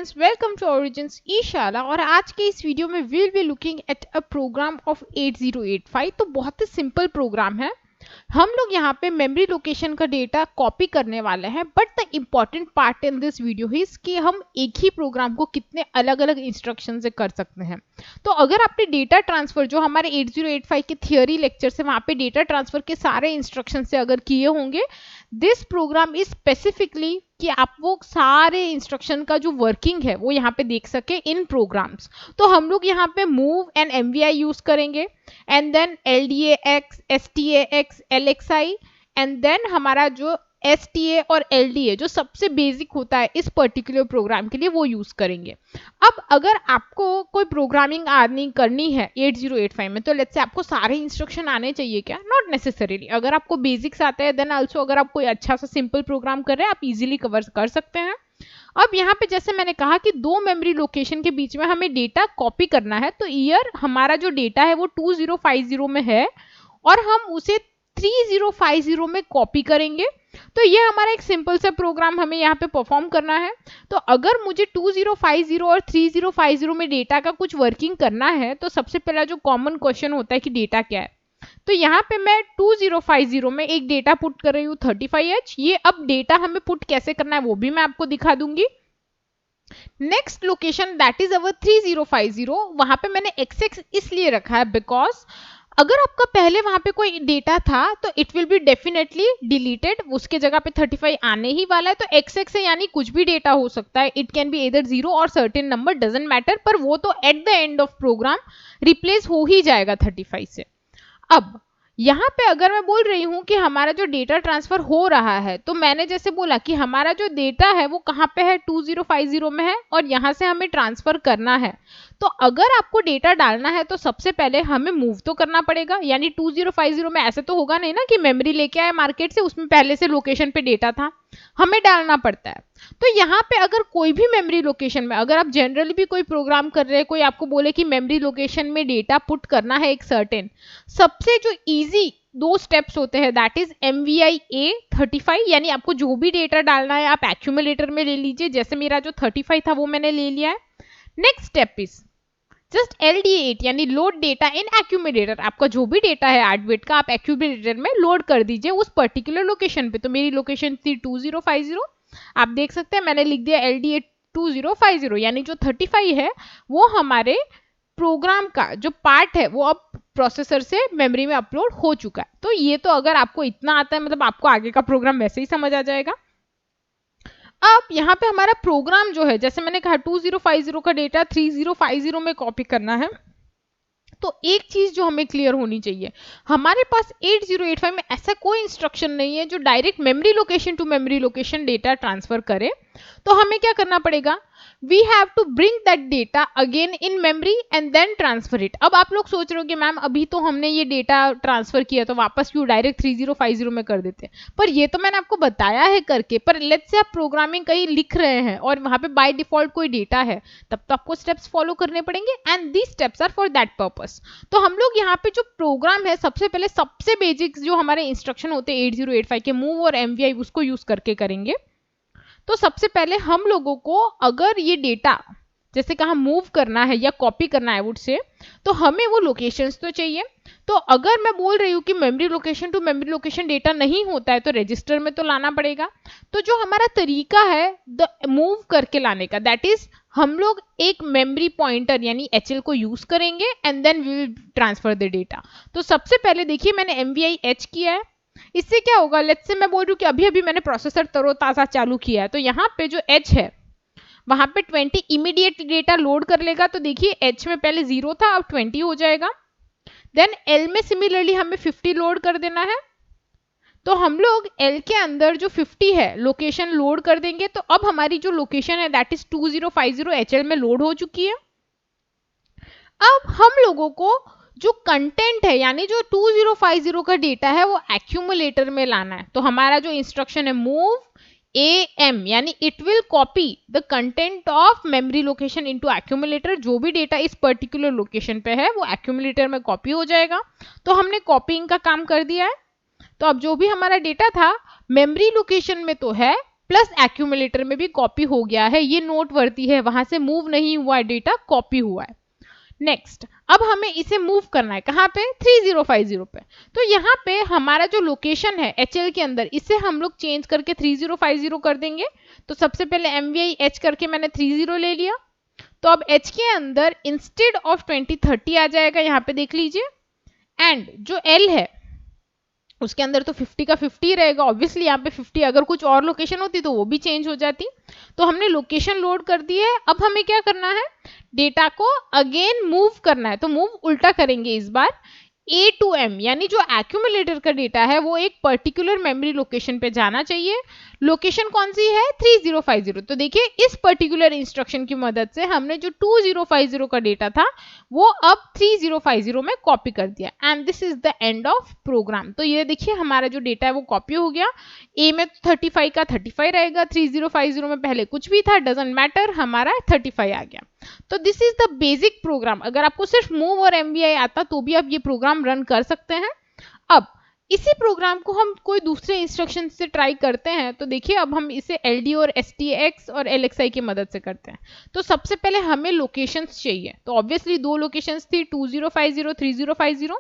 Friends, welcome to origins ईशाला। और आज के इस वीडियो में will be looking at a program of 8085। तो बहुत ही सिंपल प्रोग्राम है। हम लोग यहाँ पे मेमोरी लोकेशन का डेटा कॉपी करने वाले हैं, but the important part in this video is कि हम एक ही प्रोग्राम को कितने अलग अलग इंस्ट्रक्शन से कर सकते हैं। तो अगर आपने डेटा ट्रांसफर जो हमारे 8085 के थियोरी लेक्चर से वहाँ पे डेटा ट्रांसफर के सारे इंस्ट्रक्शन से अगर किए होंगे, दिस प्रोग्राम इज स्पेसिफिकली कि आप वो सारे इंस्ट्रक्शन का जो वर्किंग है वो यहाँ पे देख सके इन प्रोग्राम्स। तो हम लोग यहाँ पे मूव एंड एमवीआई यूज करेंगे, and then LDAX, STAX, LXI, and then हमारा जो STA और LDA जो सबसे बेसिक होता है इस पर्टिकुलर प्रोग्राम के लिए वो यूज करेंगे। अब अगर आपको कोई प्रोग्रामिंग अर्निंग करनी है 8085 में, तो लेट्स से आपको सारे इंस्ट्रक्शन आने चाहिए क्या? Not necessarily. अगर आपको बेसिक्स आते हैं, देन आल्सो अगर आप कोई अच्छा सा सिंपल प्रोग्राम कर रहे हैं, आप इजीली कवर कर सकते हैं। अब यहाँ पे जैसे मैंने कहा कि दो मेमोरी लोकेशन के बीच में हमें डेटा कॉपी करना है, तो ईयर हमारा जो डेटा है वो 2050 में है और हम उसे 3050 में कॉपी करेंगे। तो ये हमारा एक सिंपल सा प्रोग्राम हमें यहाँ पे परफॉर्म करना है। तो अगर मुझे 2050 और 3050 में डेटा का कुछ वर्किंग करना है, तो सबसे पहला जो कॉमन क्वेश्चन होता है कि डेटा क्या है। तो यहाँ पे मैं 2050 में एक डेटा पुट कर रही हूँ 35H। ये अब डेटा हमें पुट कैसे करना है वो भी मैं आपको दिखा दूंगी। Next location that is our 3050, वहां पे मैंने XX इसलिए रखा है बिकॉज अगर आपका पहले वहां पे कोई डेटा था तो it will be definitely deleted, उसके जगह पे 35 आने ही वाला है। तो XX है यानी कुछ भी डेटा हो सकता है, इट कैन बी इधर 0 और सर्टेन नंबर, डजंट मैटर, पर वो तो at the end of program replace हो ही जाएगा 35 से। अब यहाँ पे अगर मैं बोल रही हूँ कि हमारा जो डेटा ट्रांसफर हो रहा है, तो मैंने जैसे बोला कि हमारा जो डेटा है वो कहाँ पे है, 2050 में है और यहाँ से हमें ट्रांसफर करना है। तो अगर आपको डेटा डालना है तो सबसे पहले हमें मूव तो करना पड़ेगा, यानी 2050 में ऐसे तो होगा नहीं ना कि मेमोरी लेके आए मार्केट से, उसमें पहले से लोकेशन पे डेटा था, हमें डालना पड़ता है। तो यहाँ पे अगर कोई भी मेमोरी लोकेशन में, अगर आप जनरली भी कोई प्रोग्राम कर रहे हैं, कोई आपको बोले कि मेमोरी लोकेशन में डेटा पुट करना है एक सर्टेन, सबसे जो इजी दो स्टेप्स होते हैं दैट इज MVI A35, यानी आपको जो भी डेटा डालना है आप एक्यूमुलेटर में ले लीजिए। जैसे मेरा जो 35 था वो मैंने ले लिया है। Next step is just LDA8 यानी लोड डेटा इन एक्यूमुलेटर। आपका जो भी डेटा है 8 बिट का आप एक्यूमुलेटर में लोड कर दीजिए उस पर्टिकुलर लोकेशन पे। तो मेरी लोकेशन थी 2050, आप देख सकते हैं मैंने लिख दिया LDA8 2050, यानी जो 35 है वो हमारे प्रोग्राम का जो पार्ट है वो अब प्रोसेसर से मेमोरी में अपलोड हो चुका है। तो ये तो अगर आपको इतना आता है, मतलब आपको आगे का प्रोग्राम वैसे ही समझ आ जाएगा। अब यहाँ पे हमारा प्रोग्राम जो है, जैसे मैंने कहा 2050 का डेटा 3050 में कॉपी करना है। तो एक चीज जो हमें क्लियर होनी चाहिए, हमारे पास 8085 में ऐसा कोई इंस्ट्रक्शन नहीं है जो direct memory location to memory location data transfer करे। तो हमें क्या करना पड़ेगा, we have to bring that data again in memory and then transfer it. अब आप लोग सोच रहे हो कि मैम अभी तो हमने ये डेटा ट्रांसफर किया तो वापस क्यों डायरेक्ट 3050 में कर देते, पर ये तो मैंने आपको बताया है करके। पर लेट्स से आप प्रोग्रामिंग कहीं लिख रहे हैं और वहां पे बाय डिफॉल्ट कोई डेटा है, तब तो आपको स्टेप्स फॉलो करने पड़ेंगे, and these steps are for that purpose. तो हम लोग यहाँ पे जो प्रोग्राम है सबसे पहले सबसे बेसिक जो हमारे इंस्ट्रक्शन होते हैं 8085 के मूव और MVI उसको यूज करके करेंगे। तो सबसे पहले हम लोगों को अगर ये डेटा जैसे कहा मूव करना है या कॉपी करना है वुड से, तो हमें वो लोकेशंस तो चाहिए। तो अगर मैं बोल रही हूँ कि memory location to memory location data नहीं होता है तो रजिस्टर में तो लाना पड़ेगा। तो जो हमारा तरीका है द मूव करके लाने का, दैट इज हम लोग एक मेमोरी पॉइंटर यानी HL को यूज करेंगे and then we will transfer the data. तो सबसे पहले देखिए मैंने MVI H किया है। इससे क्या होगा, लेट्स से मैं बोल रही हूँ कि अभी अभी मैंने प्रोसेसर तरोताजा चालू किया है, तो यहाँ पे जो H है वहां पे 20 इमीडिएट डेटा लोड कर लेगा। तो देखिए H में पहले 0 था, अब 20 हो जाएगा। देन L में सिमिलरली हमें 50 लोड कर देना है। तो हम लोग L के अंदर जो 50 है लोकेशन लोड कर देंगे। तो अब हमारी जो लोकेशन है दैट इज 2050 HL में लोड हो चुकी है। अब हम लोगों को जो कंटेंट है यानी जो 2050 का डेटा है वो एक्यूमुलेटर में लाना है। तो हमारा जो इंस्ट्रक्शन है मूव AM, यानी it will copy the content of memory location into accumulator. जो भी डेटा इस पर्टिकुलर लोकेशन पे है वो एक्यूमुलेटर में कॉपी हो जाएगा। तो हमने कॉपीइंग का काम कर दिया है। तो अब जो भी हमारा डेटा था मेमोरी लोकेशन में तो है, प्लस एक्यूमुलेटर में भी कॉपी हो गया है, ये नोट वर्दी है, वहां से मूव नहीं हुआ है डेटा, कॉपी हुआ है। नेक्स्ट, अब हमें इसे मूव करना है कहाँ पे, 3050 पे। तो यहाँ पे हमारा जो लोकेशन है HL के अंदर, इसे हम लोग चेंज करके 3050 कर देंगे। तो सबसे पहले MVI H करके मैंने 30 ले लिया। तो अब H के अंदर इंस्टेड ऑफ 2030 आ जाएगा, यहाँ पे देख लीजिए। एंड जो L है उसके अंदर तो 50 का 50 रहेगा, ऑब्वियसली यहाँ पे 50, अगर कुछ और लोकेशन होती तो वो भी चेंज हो जाती। तो हमने लोकेशन लोड कर दी है। अब हमें क्या करना है, डेटा को अगेन मूव करना है। तो मूव उल्टा करेंगे इस बार, A to M, यानी जो एक्यूमुलेटर का डेटा है वो एक पर्टिकुलर मेमोरी लोकेशन पे जाना चाहिए। लोकेशन कौन सी है, 3050। तो देखिए इस पर्टिकुलर इंस्ट्रक्शन की मदद से हमने जो 2050 का डेटा था वो अब 3050 में कॉपी कर दिया। And this is the end of program. तो ये देखिए हमारा जो डेटा है वो कॉपी हो गया। A में 35 का 35 रहेगा, 3050 में पहले कुछ भी था, डजेंट मैटर, हमारा 35 आ गया। तो this is the basic programme. अगर आपको सिर्फ मूव और MVI आता तो भी आप ये प्रोग्राम रन कर सकते हैं। अब इसी प्रोग्राम को हम कोई दूसरे इंस्ट्रक्शन से ट्राई करते हैं। तो देखिए अब हम इसे LD और STX और LXI की मदद से करते हैं। तो सबसे पहले हमें लोकेशंस चाहिए। तो ऑब्वियसली दो लोकेशंस थी, 2050 3050।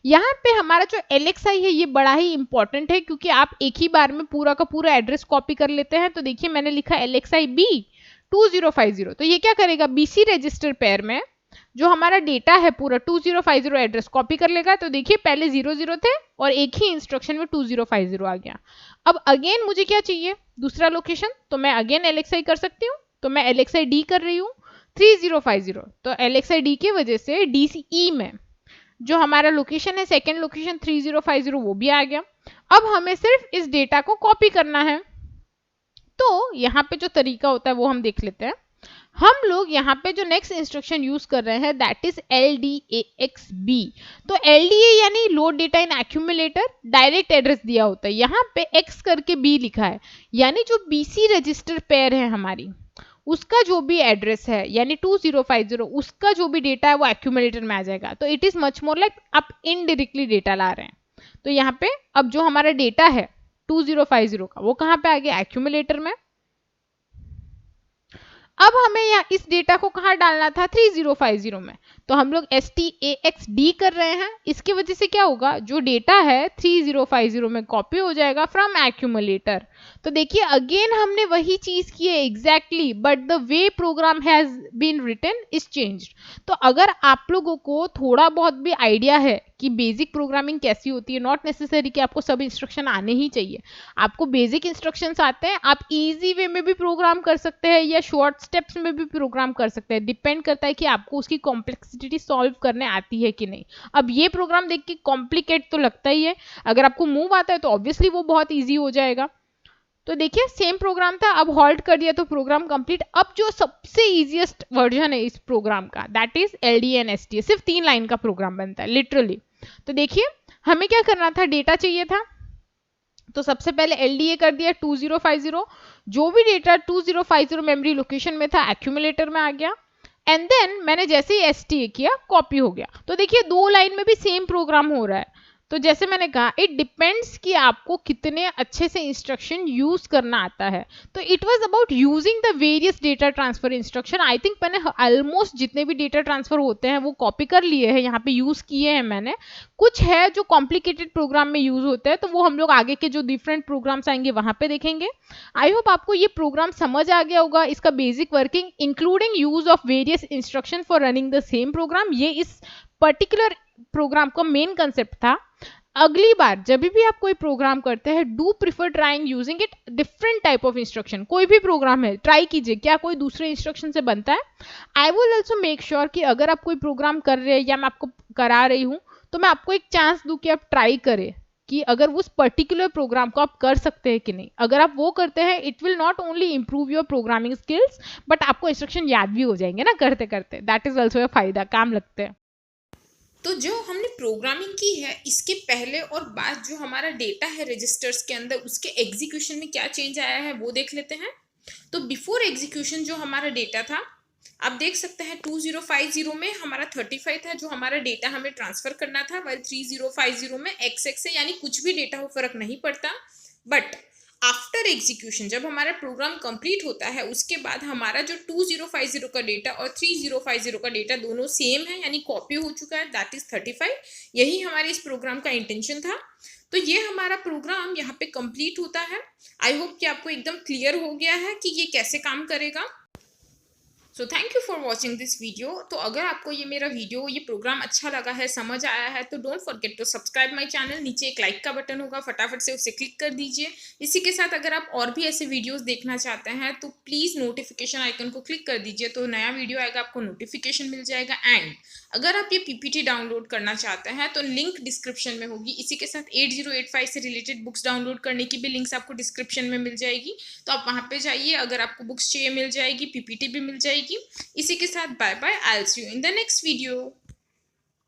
यहाँ पे हमारा जो LXI है ये बड़ा ही इंपॉर्टेंट है, क्योंकि आप एक ही बार में पूरा का पूरा एड्रेस कॉपी कर लेते हैं। तो देखिए मैंने लिखा LXI B 2050। तो ये क्या करेगा, BC रजिस्टर पेयर में जो हमारा डेटा है पूरा 2050 एड्रेस कॉपी कर लेगा। तो देखिए पहले 00 थे और एक ही इंस्ट्रक्शन में 2050 आ गया। अब अगेन मुझे क्या चाहिए, दूसरा लोकेशन। तो मैं अगेन LXI कर सकती हूँ। तो मैं LXI D कर रही हूँ 3050। तो LXI D की वजह से DCE में जो हमारा लोकेशन है, सेकेंड लोकेशन 3050, वो भी आ गया। अब हमें सिर्फ इस डेटा को कॉपी करना है। तो यहाँ पे जो तरीका होता है वो हम देख लेते हैं। हम लोग यहाँ पे जो नेक्स्ट इंस्ट्रक्शन यूज कर रहे हैं दैट इज LDAXB। तो LDA यानी लोड डेटा इन एक्यूमुलेटर, डायरेक्ट एड्रेस दिया होता है। यहाँ पे X करके B लिखा है, यानी जो BC रजिस्टर पेयर है हमारी, उसका जो भी एड्रेस है यानी 2050, उसका जो भी डेटा है वो एक्यूमुलेटर में आ जाएगा। तो it is much more like आप इनडायरेक्टली डेटा ला रहे हैं। तो यहाँ पे अब जो हमारा डेटा है 2050 का वो कहाँ पे आ गया, एक्यूमुलेटर में। अब हमें यहाँ इस डेटा को कहाँ डालना था, 3050 में। तो हम लोग STAXD कर रहे हैं। इसकी वजह से क्या होगा, जो डेटा है 3050 में कॉपी हो जाएगा फ्रॉम एक्यूमुलेटर। तो देखिए अगेन हमने वही चीज की है exactly, but the way program has been written is changed. तो अगर आप लोगों को थोड़ा बहुत भी आइडिया है कि बेसिक प्रोग्रामिंग कैसी होती है, नॉट नेसेसरी कि आपको सब इंस्ट्रक्शन आने ही चाहिए, आपको बेसिक इंस्ट्रक्शंस आते हैं, आप इजी वे में भी प्रोग्राम कर सकते हैं या शॉर्ट स्टेप्स में भी प्रोग्राम कर सकते हैं। डिपेंड करता है कि आपको उसकी कॉम्प्लेक्सिटी सॉल्व करने आती है कि नहीं। अब ये प्रोग्राम देख के कॉम्प्लिकेट तो लगता ही है, अगर आपको मूव आता है तो ऑब्वियसली वो बहुत ईजी हो जाएगा। तो देखिए सेम प्रोग्राम था, अब हॉल्ट कर दिया तो प्रोग्राम कंप्लीट। अब जो सबसे इजीएस्ट वर्जन है इस प्रोग्राम का that is LDA and STA। सिर्फ 3 लाइन का प्रोग्राम बनता है लिटरली। तो देखिए हमें क्या करना था, डेटा चाहिए था। तो सबसे पहले LDA कर दिया 2050, जो भी डेटा 2050 मेमोरी लोकेशन में था एक्यूमुलेटर में आ गया। एंड देन मैंने जैसे ही STA किया कॉपी हो गया। तो देखिए 2 लाइन में भी सेम प्रोग्राम हो रहा है। तो जैसे मैंने कहा इट डिपेंड्स कि आपको कितने अच्छे से इंस्ट्रक्शन यूज करना आता है। तो it was about using the various data transfer instruction. I think मैंने ऑलमोस्ट जितने भी डेटा ट्रांसफर होते हैं वो कॉपी कर लिए हैं, यहाँ पे यूज किए हैं मैंने। कुछ है जो कॉम्प्लिकेटेड प्रोग्राम में यूज होते हैं, तो वो हम लोग आगे के जो डिफरेंट प्रोग्राम्स आएंगे वहां पे देखेंगे। आई होप आपको ये प्रोग्राम समझ आ गया होगा, इसका basic working including use of various instruction for running the same programme. ये इस पर्टिकुलर प्रोग्राम का मेन कंसेप्ट था। अगली बार जब भी आप कोई प्रोग्राम करते हैं do prefer trying using it different type of instruction. कोई भी प्रोग्राम है ट्राई कीजिए क्या कोई दूसरे इंस्ट्रक्शन से बनता है। I will also make sure कि अगर आप कोई प्रोग्राम कर रहे हैं या मैं आपको करा रही हूँ तो मैं आपको एक चांस दूं कि आप ट्राई करें कि अगर उस पर्टिकुलर प्रोग्राम को आप कर सकते हैं कि नहीं। अगर आप वो करते हैं it will not only improve your programming skills but आपको इंस्ट्रक्शन याद भी हो जाएंगे ना करते करते। दैट इज ऑल्सो फायदा, काम लगते हैं। तो जो हमने प्रोग्रामिंग की है इसके पहले और बाद जो हमारा डेटा है रजिस्टर्स के अंदर उसके एग्जीक्यूशन में क्या चेंज आया है वो देख लेते हैं। तो बिफोर एग्जीक्यूशन जो हमारा डेटा था आप देख सकते हैं 2050 में हमारा 35 था जो हमारा डेटा हमें ट्रांसफर करना था, वाइल 3050 में XX है यानी कुछ भी डेटा हो फर्क नहीं पड़ता। बट आफ्टर एग्जीक्यूशन, जब हमारा प्रोग्राम कंप्लीट होता है, उसके बाद हमारा जो 2050 का डेटा और 3050 का डेटा दोनों सेम है, यानी कॉपी हो चुका है, दैट इज 35। यही हमारे इस प्रोग्राम का इंटेंशन था। तो ये हमारा प्रोग्राम यहाँ पे कंप्लीट होता है। आई होप कि आपको एकदम क्लियर हो गया है कि ये कैसे काम करेगा। So thank you for watching this video. तो अगर आपको ये मेरा वीडियो, ये प्रोग्राम अच्छा लगा है, समझ आया है, तो don't forget to subscribe my channel. नीचे एक लाइक का बटन होगा, फटाफट से उसे क्लिक कर दीजिए। इसी के साथ अगर आप और भी ऐसे वीडियोस देखना चाहते हैं तो प्लीज़ नोटिफिकेशन आइकन को क्लिक कर दीजिए, तो नया वीडियो आएगा आपको नोटिफिकेशन मिल जाएगा। एंड अगर आप ये पीपीटी डाउनलोड करना चाहते हैं तो लिंक डिस्क्रिप्शन में होगी। इसी के साथ 8085 से रिलेटेड बुक्स डाउनलोड करने की भी लिंक्स आपको डिस्क्रिप्शन में मिल जाएगी, तो आप वहाँ पे जाइए। अगर आपको बुक्स चाहिए मिल जाएगी, पीपीटी भी मिल जाएगी। इसी के साथ bye bye, I will see you in the next video.